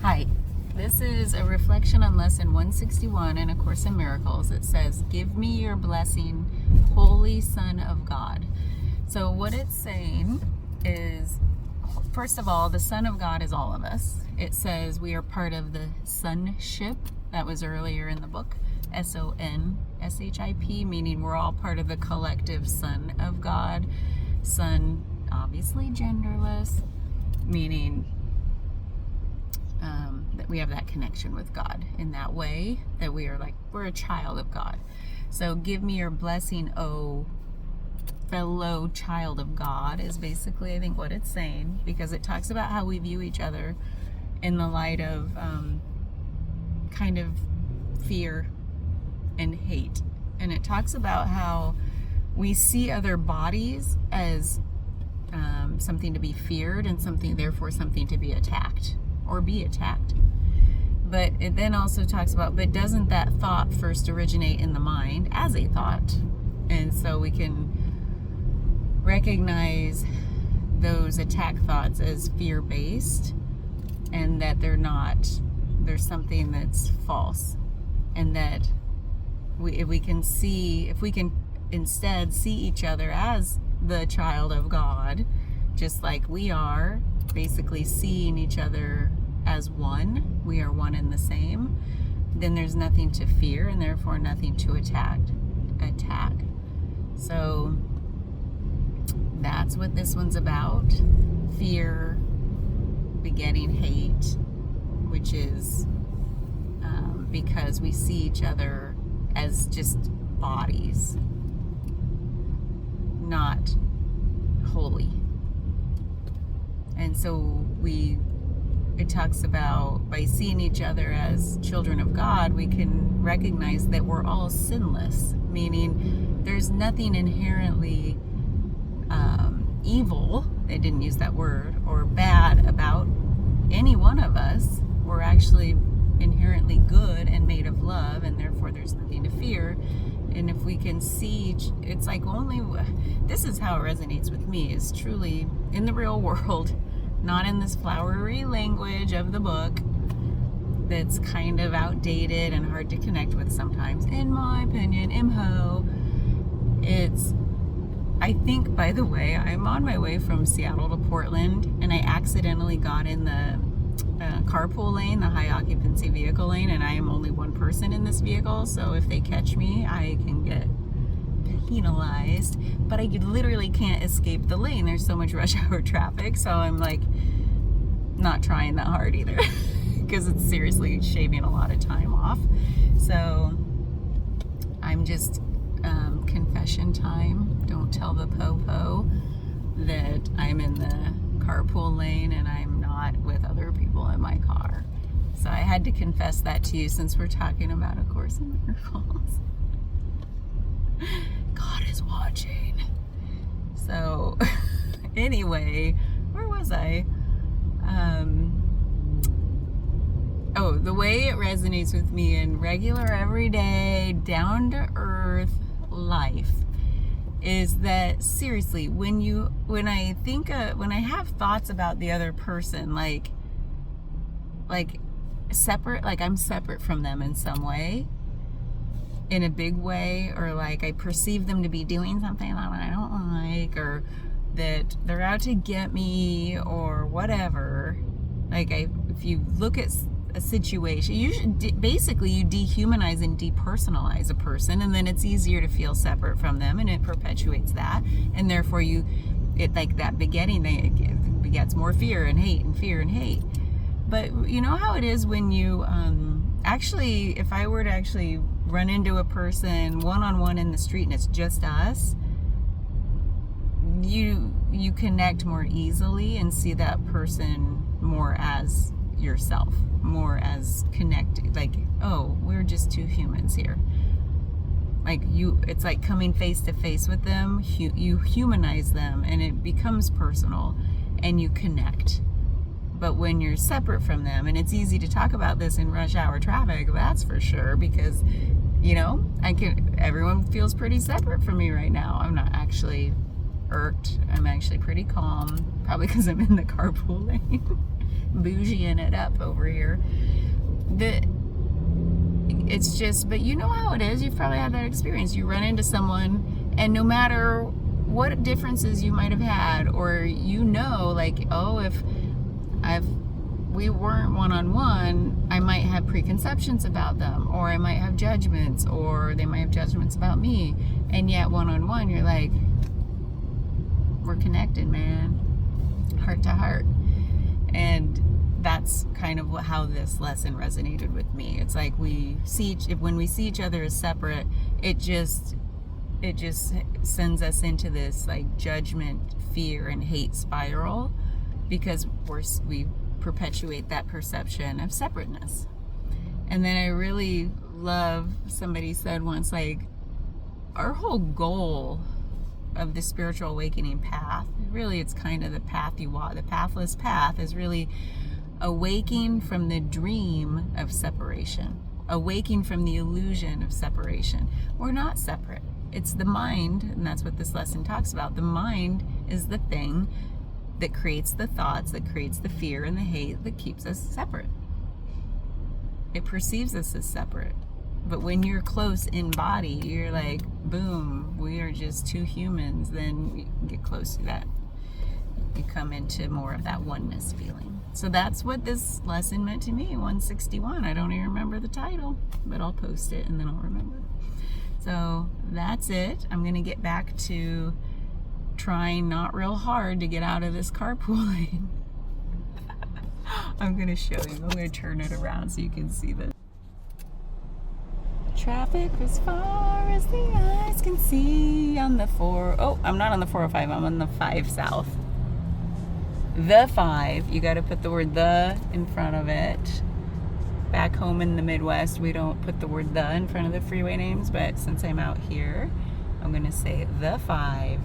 Hi, this is a reflection on lesson 161 in A Course in Miracles. It says, "Give me your blessing, Holy Son of God." So what it's saying is, first of all, the Son of God is all of us. It says we are part of the sonship. That was earlier in the book, SONSHIP, meaning we're all part of the collective Son of God. Son, obviously genderless, meaning that we have that connection with God in that way, that we're a child of God. So give me your blessing, oh fellow child of God, is basically I think what it's saying, because it talks about how we view each other in the light of kind of fear and hate. And it talks about how we see other bodies as something to be feared and therefore something to be attacked or be attacked. But it then also talks about, but doesn't that thought first originate in the mind as a thought? And so we can recognize those attack thoughts as fear-based, and that there's something that's false, and that if we can instead see each other as the child of God, just like we are, basically seeing each other as one, we are one and the same, then there's nothing to fear and therefore nothing to attack. So that's what this one's about. Fear begetting hate, which is because we see each other as just bodies, not holy. And so it talks about, by seeing each other as children of God, we can recognize that we're all sinless, meaning there's nothing inherently evil, they didn't use that word, or bad about any one of us. We're actually inherently good and made of love, and therefore there's nothing to fear. And if we can see, it's like this is how it resonates with me, is truly in the real world, not in this flowery language of the book that's kind of outdated and hard to connect with sometimes, in my opinion. I think, by the way, I'm on my way from Seattle to Portland, and I accidentally got in the carpool lane, the high occupancy vehicle lane, and I am only one person in this vehicle, so if they catch me, I can get penalized. But I literally can't escape the lane. There's so much rush hour traffic, so I'm not trying that hard either because it's seriously shaving a lot of time off. So I'm just confession time. Don't tell the po-po that I'm in the carpool lane and I'm not with other people in my car. So I had to confess that to you since we're talking about A Course in Miracles. God is watching. So anyway, where was I? The way it resonates with me in regular, everyday, down-to-earth life is that, seriously, when I have thoughts about the other person, like separate, like I'm separate from them in some way, in a big way, or like I perceive them to be doing something that I don't like, or that they're out to get me, or whatever. If you look at a situation, you dehumanize and depersonalize a person, and then it's easier to feel separate from them, and it perpetuates that, and therefore that begetting thing, it begets more fear and hate and fear and hate. But you know how it is when you if I were to actually run into a person one-on-one in the street and it's just us, you connect more easily and see that person more as yourself, more as connected, like, oh, we're just two humans here. It's like coming face to face with them, you humanize them, and it becomes personal, and you connect. But when you're separate from them, and it's easy to talk about this in rush hour traffic, that's for sure, because everyone feels pretty separate from me right now. I'm not actually irked. I'm actually pretty calm, probably because I'm in the carpool lane. bougieing it up over here. It's just, but you know how it is. You've probably had that experience. You run into someone, and no matter what differences you might have had, or like, oh, if we weren't one-on-one, I might have preconceptions about them, or I might have judgments, or they might have judgments about me. And yet one-on-one, you're like, we're connected, man, heart to heart. And that's kind of how this lesson resonated with me. It's like when we see each other as separate, it just sends us into this like judgment, fear, and hate spiral, because we perpetuate that perception of separateness. And then I really love, somebody said once, like, our whole goal of the spiritual awakening path, really it's kind of the path you walk, the pathless path, is really awaking from the dream of separation, awaking from the illusion of separation. We're not separate. It's the mind, and that's what this lesson talks about. The mind is the thing that creates the thoughts, that creates the fear and the hate that keeps us separate. It perceives us as separate. But when you're close in body, you're like, boom, we are just two humans. Then you get close to that. You come into more of that oneness feeling. So that's what this lesson meant to me, 161. I don't even remember the title, but I'll post it and then I'll remember. So that's it. I'm going to get back to trying not real hard to get out of this carpool lane. I'm going to show you. I'm going to turn it around so you can see this. Traffic as far as the eyes can see on the I'm not on the 405. I'm on the 5 South. The 5, you got to put the word the in front of it. Back home in the Midwest, we don't put the word the in front of the freeway names, but since I'm out here, I'm going to say the 5.